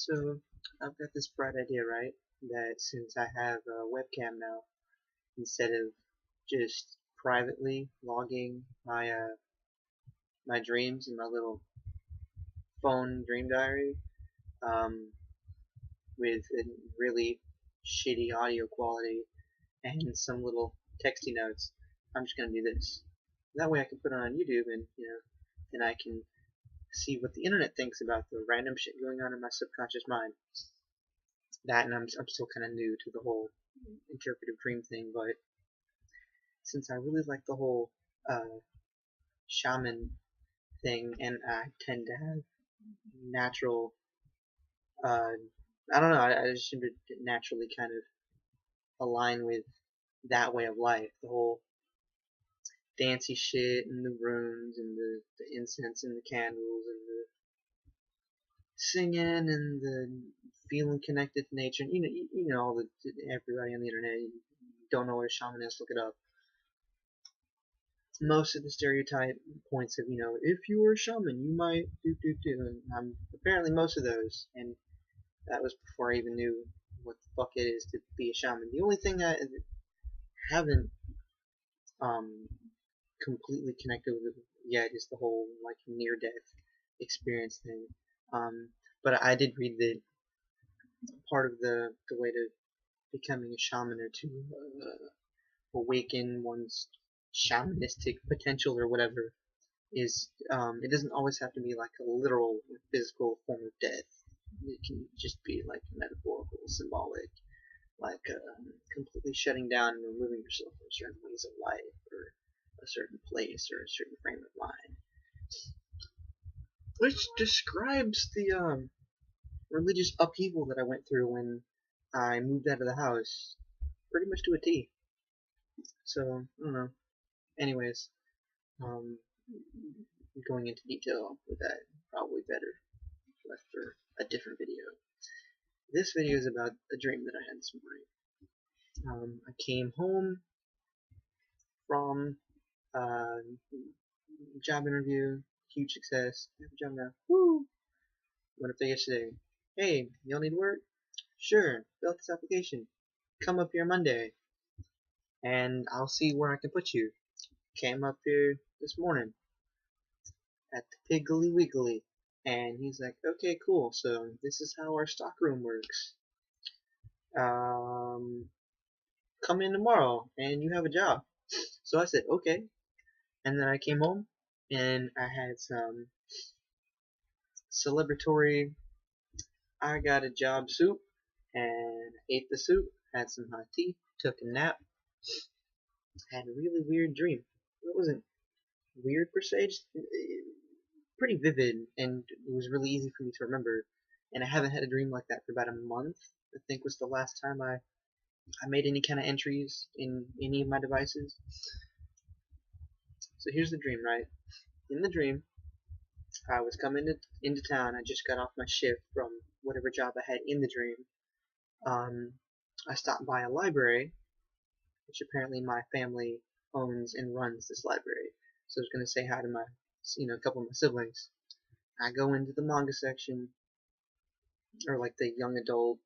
So I've got this bright idea, right? That since I have a webcam now, instead of just privately logging my dreams in my little phone dream diary, um, with a really shitty audio quality and some little texty notes, I'm just gonna do this. That way I can put it on YouTube and then I can see what the internet thinks about the random shit going on in my subconscious mind. That, and I'm still kind of new to the whole interpretive dream thing, but since I really like the whole shaman thing, and I tend to have natural, uh, I don't know, I just seem to naturally kind of align with that way of life, the whole dancey shit and the runes and the incense and the candles and the singing and the feeling connected to nature. You know all the everybody on the internet. You don't know what a shaman is? Look it up. Most of the stereotype points of if you were a shaman you might do, and I'm apparently most of those, and that was before I even knew what the fuck it is to be a shaman. The only thing I haven't um completely connected with yet is the whole like near death experience thing. Um, but I did read that part of the way to becoming a shaman or to awaken one's shamanistic potential or whatever is it doesn't always have to be like a literal physical form of death. It can just be like metaphorical, symbolic, like completely shutting down and removing yourself from certain ways of life or a certain place or a certain frame of mind, which describes the religious upheaval that I went through when I moved out of the house, pretty much to a T. So I don't know. Anyways, um, going into detail with that probably better left for a different video. This video is about a dream that I had this morning. I came home from a job interview, huge success, I have a job now, woo! Went up there yesterday. Hey, y'all need work? Sure, fill out this application. Come up here Monday, and I'll see where I can put you. Came up here this morning at the Piggly Wiggly, and he's like, okay, cool, so this is how our stockroom works. Come in tomorrow, and you have a job. So I said, okay, and then I came home, and I had some celebratory I got a job soup, and ate the soup, had some hot tea, took a nap, had a really weird dream. It wasn't weird per se, just pretty vivid, and it was really easy for me to remember. And I haven't had a dream like that for about a month. I think was the last time I made any kind of entries in any of my devices. So here's the dream, right? In the dream, I was coming into town. I just got off my shift from whatever job I had in the dream. I stopped by a library, which apparently my family owns and runs this library. So I was going to say hi to a couple of my siblings. I go into the manga section, or like the young adult,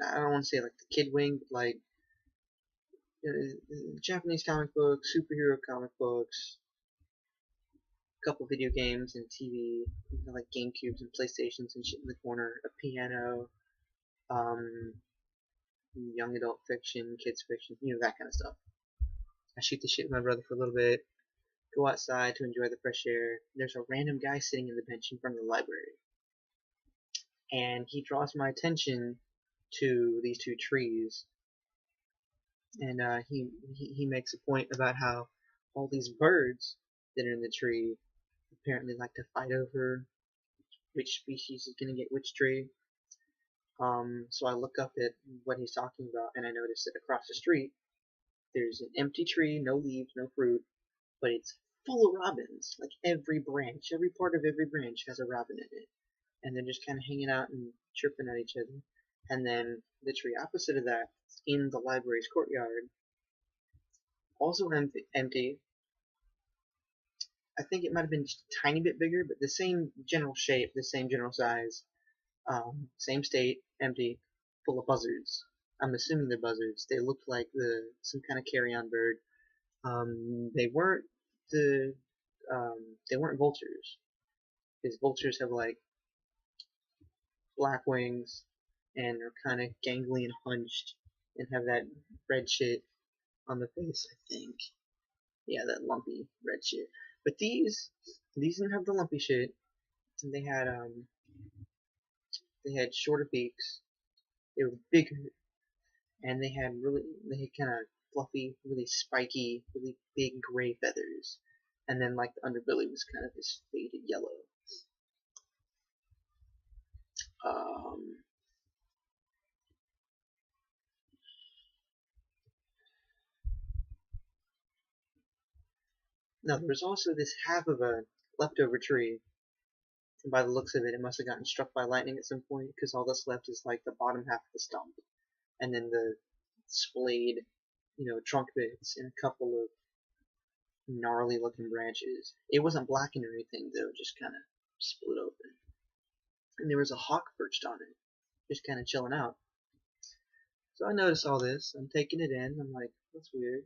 I don't want to say like the kid wing, but like Japanese comic books, superhero comic books, a couple video games and TV, like GameCubes and PlayStations and shit in the corner, a piano, um, young adult fiction, kids fiction, that kind of stuff. I shoot the shit with my brother for a little bit, go outside to enjoy the fresh air. There's a random guy sitting in the bench in front of the library, and he draws my attention to these two trees, and he makes a point about how all these birds that are in the tree apparently like to fight over which species is going to get which tree. So I look up at what he's talking about, and I notice that across the street there's an empty tree, no leaves, no fruit, but it's full of robins. Like every branch, every part of every branch has a robin in it, and they're just kind of hanging out and chirping at each other. And then the tree opposite of that, in the library's courtyard, also empty. I think it might have been just a tiny bit bigger, but the same general shape, the same general size. Same state, empty, full of buzzards. I'm assuming they're buzzards. They looked like some kind of carrion bird. They weren't the they weren't vultures, because vultures have like black wings and are kind of gangly and hunched and have that red shit on the face, I think. Yeah, that lumpy red shit. But these didn't have the lumpy shit. And they had shorter beaks. They were bigger, and they had kind of fluffy, really spiky, really big gray feathers. And then like the underbelly was kind of this faded yellow. Um, Now there was also this half of a leftover tree. And by the looks of it, it must have gotten struck by lightning at some point, because all that's left is like the bottom half of the stump, and then the splayed, trunk bits and a couple of gnarly looking branches. It wasn't blackened or anything though, just kind of split open. And there was a hawk perched on it, just kind of chilling out. So I noticed all this. I'm taking it in. I'm like, that's weird.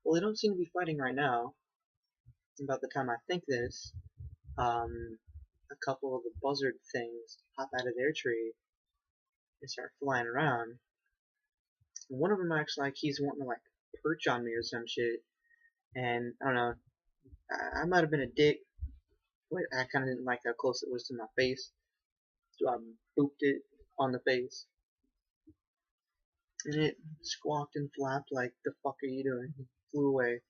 Well, they don't seem to be fighting right now. About the time I think this, a couple of the buzzard things hop out of their tree and start flying around. And one of them acts like he's wanting to like perch on me or some shit. And I don't know, I might have been a dick, but I kind of didn't like how close it was to my face, so I booped it on the face. And it squawked and flapped like, the fuck are you doing? It flew away.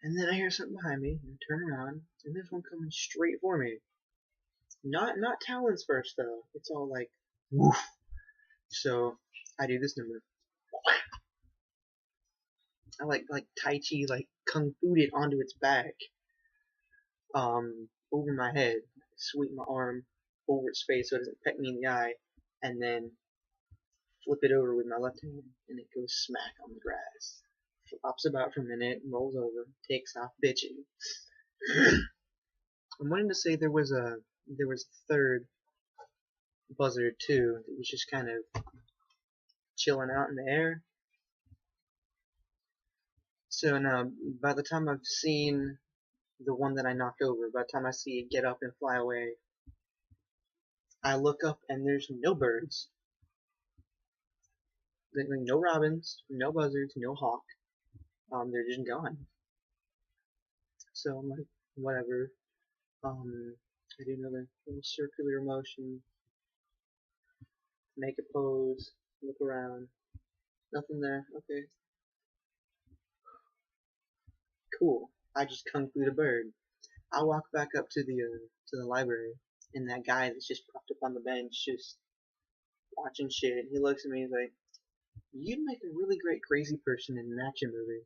And then I hear something behind me, and I turn around, and there's one coming straight for me. Not talons first though. It's all like woof. So I do this number. I like Tai Chi, like Kung Fu'd it onto its back, over my head, sweep my arm over its face so it doesn't peck me in the eye, and then flip it over with my left hand, and it goes smack on the grass. Flops about for a minute, rolls over, takes off bitching. I'm wanting to say there was a third buzzard too that was just kind of chilling out in the air. So now, by the time I've seen the one that I knocked over, by the time I see it get up and fly away, I look up and there's no birds. No robins, no buzzards, no hawk. They're just gone. So I'm like, whatever. I do another little circular motion, make a pose, look around. Nothing there. Okay. Cool. I just kung fu the bird. I walk back up to the library, and that guy that's just propped up on the bench, just watching shit. He looks at me, he's like, "You'd make a really great crazy person in an action movie."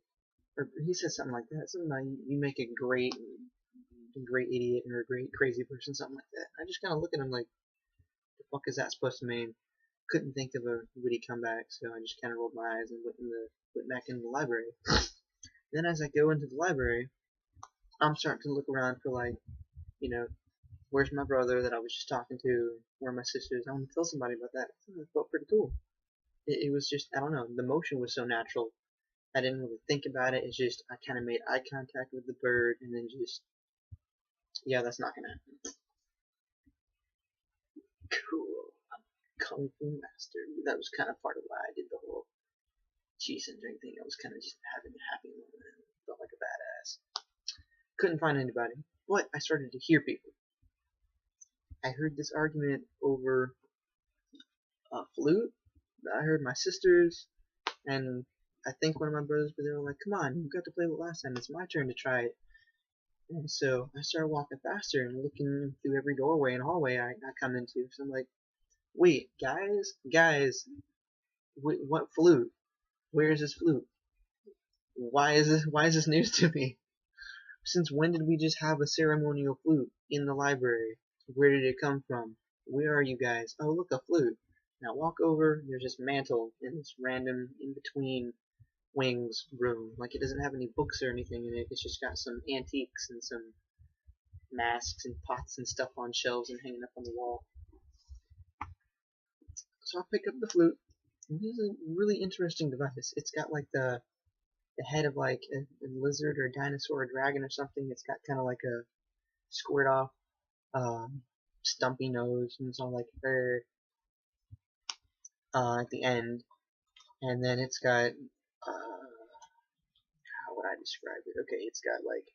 Or he says something like that. Something like, "You make a great idiot or a great crazy person," something like that. I just kind of look at him like, "The fuck is that supposed to mean?" Couldn't think of a witty comeback, so I just kind of rolled my eyes and went back into the library. Then as I go into the library, I'm starting to look around for like, where's my brother that I was just talking to? Where are my sisters? I want to tell somebody about that. It felt pretty cool. It was just, I don't know, the motion was so natural. I didn't really think about it. It's just, I kind of made eye contact with the bird and then just, yeah, that's not gonna happen. Cool. I'm Kung Fu Master. That was kind of part of why I did the whole cheese and drink thing. I was kind of just having a happy moment. Felt like a badass. Couldn't find anybody, but I started to hear people. I heard this argument over a flute. I heard my sisters, and I think one of my brothers, but they were like, "Come on, you got to play it last time. It's my turn to try it." And so I started walking faster and looking through every doorway and hallway I come into. So I'm like, "Wait, guys, what flute? Where is this flute? Why is this news to me? Since when did we just have a ceremonial flute in the library? Where did it come from? Where are you guys? Oh, look, a flute." Now walk over, there's this mantle in this random in-between wings room. Like, it doesn't have any books or anything in it. It's just got some antiques and some masks and pots and stuff on shelves and hanging up on the wall. So I pick up the flute. And this is a really interesting device. It's got like the head of like a lizard or a dinosaur or a dragon or something. It's got kind of like a squared off stumpy nose, and it's all like fur at the end. And then it's got how would I describe it? Okay, it's got like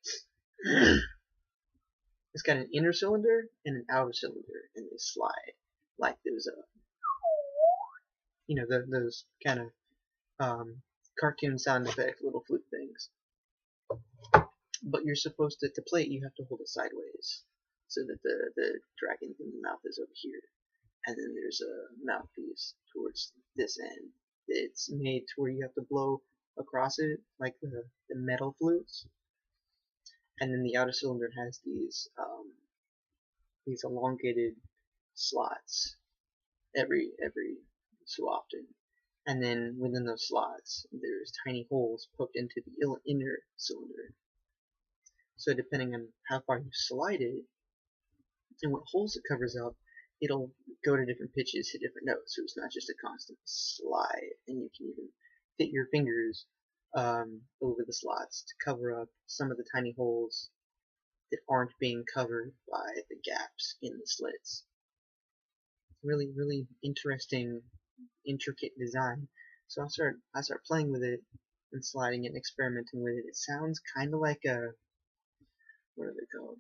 it's got an inner cylinder and an outer cylinder, and they slide like there's a those kind of cartoon sound effect little flute things. But you're supposed to play it. You have to hold it sideways so that the dragon mouth is over here, and then there's a mouthpiece towards this end. It's made to where you have to blow across it like the metal flutes, and then the outer cylinder has these elongated slots every so often, and then within those slots there's tiny holes poked into the inner cylinder. So depending on how far you slide it and what holes it covers up, it'll go to different pitches, hit different notes. So it's not just a constant slide, and you can even fit your fingers over the slots to cover up some of the tiny holes that aren't being covered by the gaps in the slits. Really, really interesting, intricate design. So I start playing with it and sliding it and experimenting with it. It sounds kind of like a, what are they called?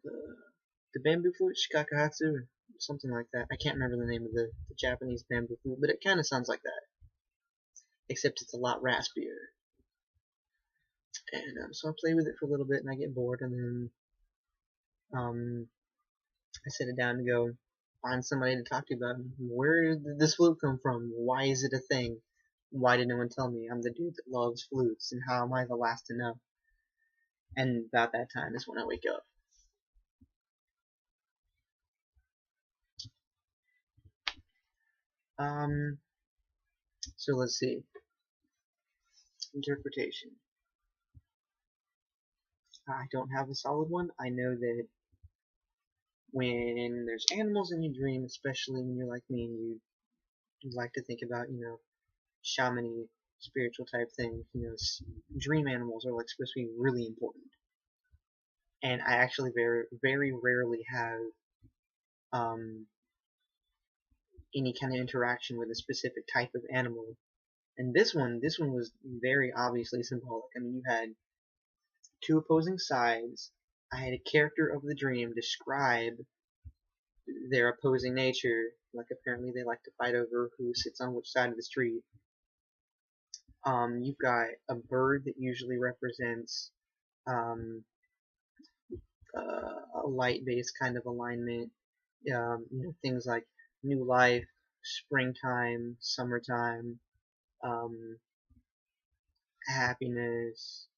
The bamboo flute, shikakuhatsu, or something like that. I can't remember the name of the Japanese bamboo flute, but it kind of sounds like that, except it's a lot raspier. And so I play with it for a little bit, and I get bored, and then I sit it down and go find somebody to talk to about it. Where did this flute come from? Why is it a thing? Why did no one tell me? I'm the dude that loves flutes, and how am I the last to know? And about that time is when I wake up. So let's see. Interpretation. I don't have a solid one. I know that when there's animals in your dream, especially when you're like me and you like to think about, shamany, spiritual type things, dream animals are like supposed to be really important. And I actually very, very rarely have any kind of interaction with a specific type of animal. And this one was very obviously symbolic. I mean, you had two opposing sides. I had a character of the dream describe their opposing nature. Like apparently they like to fight over who sits on which side of the street. You've got a bird that usually represents a light-based kind of alignment. Things like new life, springtime, summertime, happiness,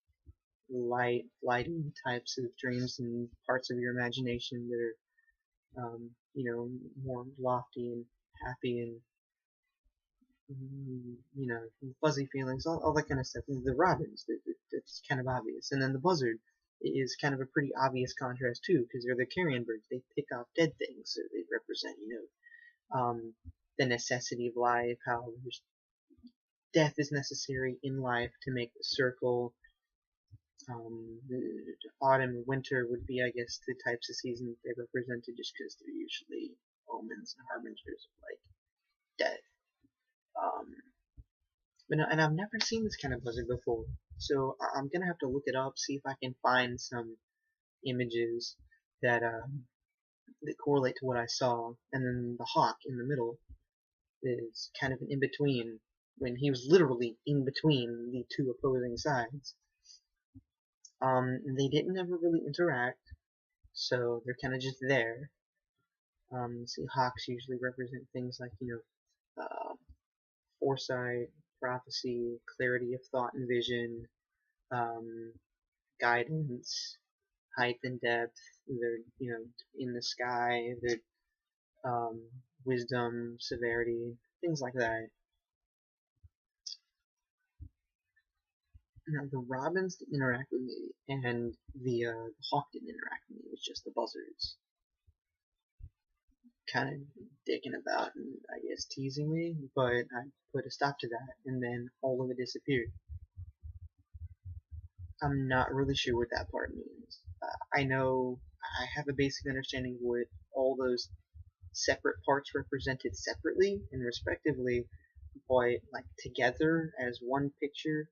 lighting types of dreams and parts of your imagination that are, more lofty and happy and, fuzzy feelings, all that kind of stuff. And the robins, that's kind of obvious. And then the buzzard is kind of a pretty obvious contrast too, because they're the carrion birds. They pick off dead things, so they represent, the necessity of life, how death is necessary in life to make the circle. Autumn and winter would be, I guess, the types of seasons they represented, just because they're usually omens and harbingers of like death. And I've never seen this kind of buzzard before, so I'm gonna have to look it up, see if I can find some images that that correlate to what I saw. And then the hawk in the middle is kind of an in between, when he was literally in between the two opposing sides. They didn't ever really interact, so they're kind of just there. See, hawks usually represent things like, foresight, prophecy, clarity of thought and vision, guidance, height and depth. They're, in the sky. They're wisdom, severity, things like that. Now, the robins didn't interact with me, and the hawk didn't interact with me. It was just the buzzards. kind of dicking about and I guess teasing me, but I put a stop to that, and then all of it disappeared. I'm not really sure what that part means. I know I have a basic understanding of what all those separate parts represented separately and respectively, but like together as one picture,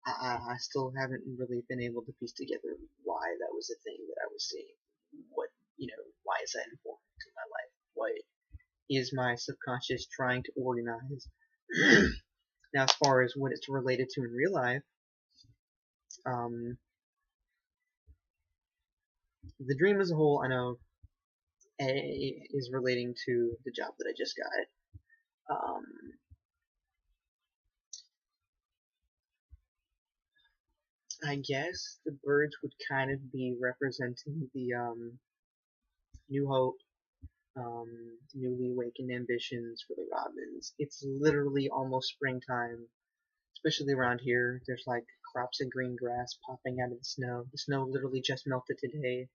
I still haven't really been able to piece together why that was a thing that I was seeing. What, why is that important to my life? What is my subconscious trying to organize? Now, as far as what it's related to in real life, um, the dream as a whole, I know, is relating to the job that I just got. I guess the birds would kind of be representing the new hope, newly awakened ambitions for the robins. It's literally almost springtime, especially around here. There's like crops of green grass popping out of the snow. The snow literally just melted today.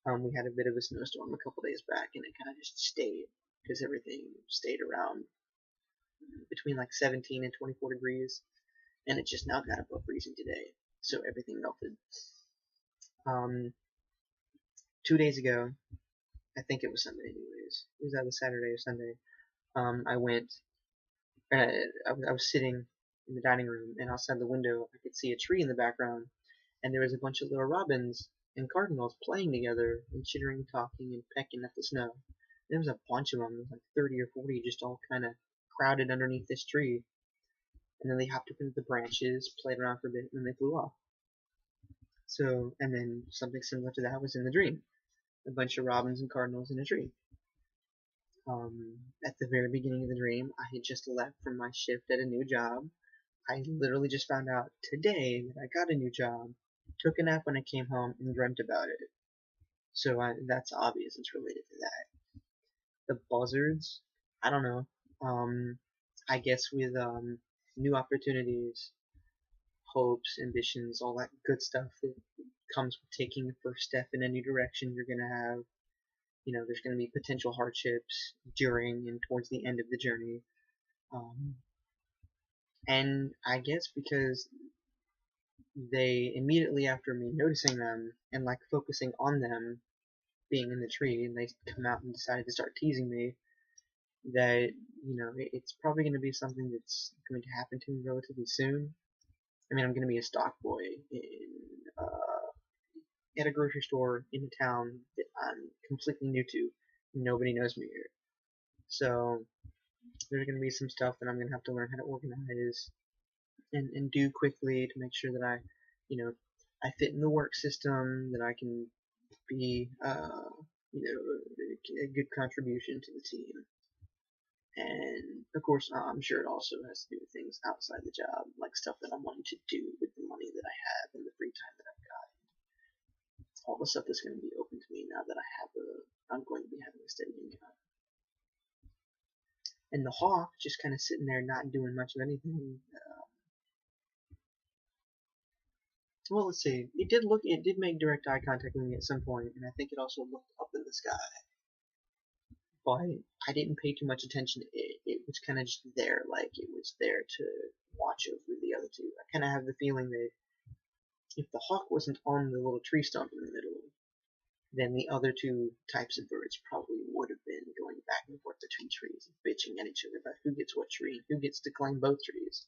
We had a bit of a snowstorm a couple days back, and it kind of just stayed because everything stayed around between like 17 and 24 degrees, and it just now got above freezing today, so everything melted. Um, 2 days ago, I think it was Sunday anyways, it was either Saturday or Sunday, I went, I was sitting in the dining room, and outside the window I could see a tree in the background, and there was a bunch of little robins and cardinals playing together and chittering, talking, and pecking at the snow. There was a bunch of them, there was like 30 or 40, just all kind of crowded underneath this tree, and then they hopped up into the branches, played around for a bit, and then they flew off. So, and then something similar to that was in the dream. A bunch of robins and cardinals in a tree. At the very beginning of the dream, I had just left from my shift at a new job. I literally just found out today that I got a new job, took a nap when I came home, and dreamt about it. So that's obvious it's related to that. The buzzards, I don't know. I guess with new opportunities, hopes, ambitions, all that good stuff that comes with taking the first step in a new direction, you're gonna have, there's gonna be potential hardships during and towards the end of the journey. And I guess because they immediately after me noticing them and like focusing on them being in the tree, and they come out and decided to start teasing me, that it's probably going to be something that's going to happen to me relatively soon. I mean, I'm going to be a stock boy at a grocery store in a town that I'm completely new to. Nobody knows me here, so there's going to be some stuff that I'm going to have to learn how to organize and do quickly to make sure that I fit in the work system, that I can be a good contribution to the team. And of course, I'm sure it also has to do with things outside the job, like stuff that I'm wanting to do with the money that I have and the free time that I've got. All the stuff that's going to be open to me now that I'm going to be having a steady income. And the hawk just kind of sitting there, not doing much of anything. Well, let's see. It did make direct eye contact with me at some point, and I think it also looked up in the sky. But I didn't pay too much attention. It was kind of just there, like it was there to watch over the other two. I kind of have the feeling that if the hawk wasn't on the little tree stump in the middle, then the other two types of birds probably would have been going back and forth between trees, bitching at each other about who gets what tree, who gets to claim both trees.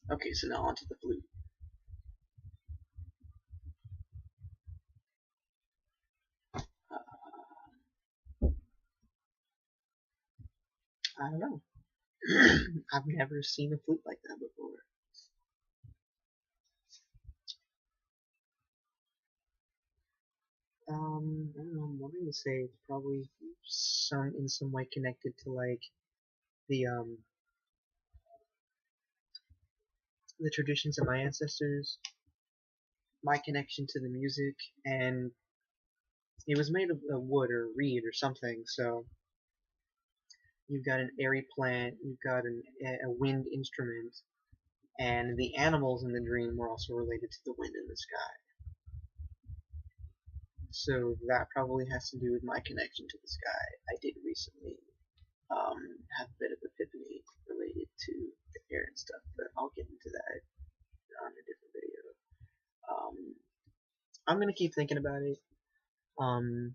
Okay, so now onto the flute. I don't know. I've never seen a flute like that before. I don't know, I'm wanting to say it's probably in some way connected to like the the traditions of my ancestors, my connection to the music, and it was made of wood or reed or something, so you've got an airy plant, you've got a wind instrument, and the animals in the dream were also related to the wind in the sky. So that probably has to do with my connection to the sky. I did recently have a bit of epiphany related to the air and stuff, but I'll get into that on a different video. I'm gonna keep thinking about it,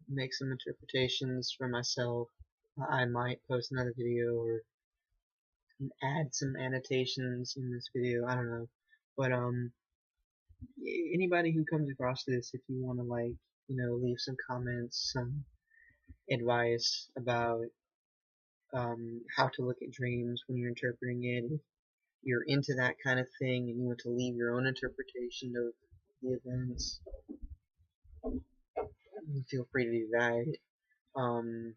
make some interpretations for myself. I might post another video or add some annotations in this video. I don't know, but anybody who comes across this, if you want to leave some comments, some advice about how to look at dreams when you're interpreting it, if you're into that kind of thing and you want to leave your own interpretation of the events, feel free to do that. Um,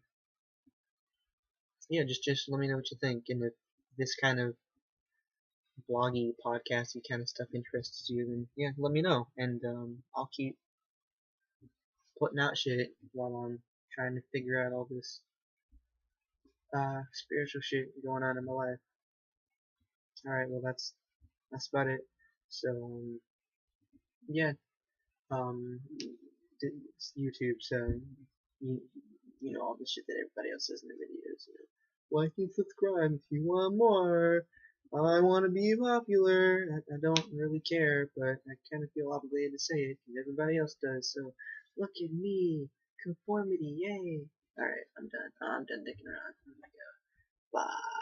yeah, just let me know what you think, and if this kind of bloggy, podcasty kind of stuff interests you, then yeah, let me know, and I'll keep putting out shit while I'm trying to figure out all this spiritual shit going on in my life. All right, well that's about it. So yeah, um, it's YouTube, so you you know all the shit that everybody else says in the videos. Like and subscribe if you want more. I want to be popular. I don't really care, but I kind of feel obligated to say it because everybody else does. So look at me, conformity, yay! All right, I'm done. I'm done dicking around. I'm gonna go. Bye.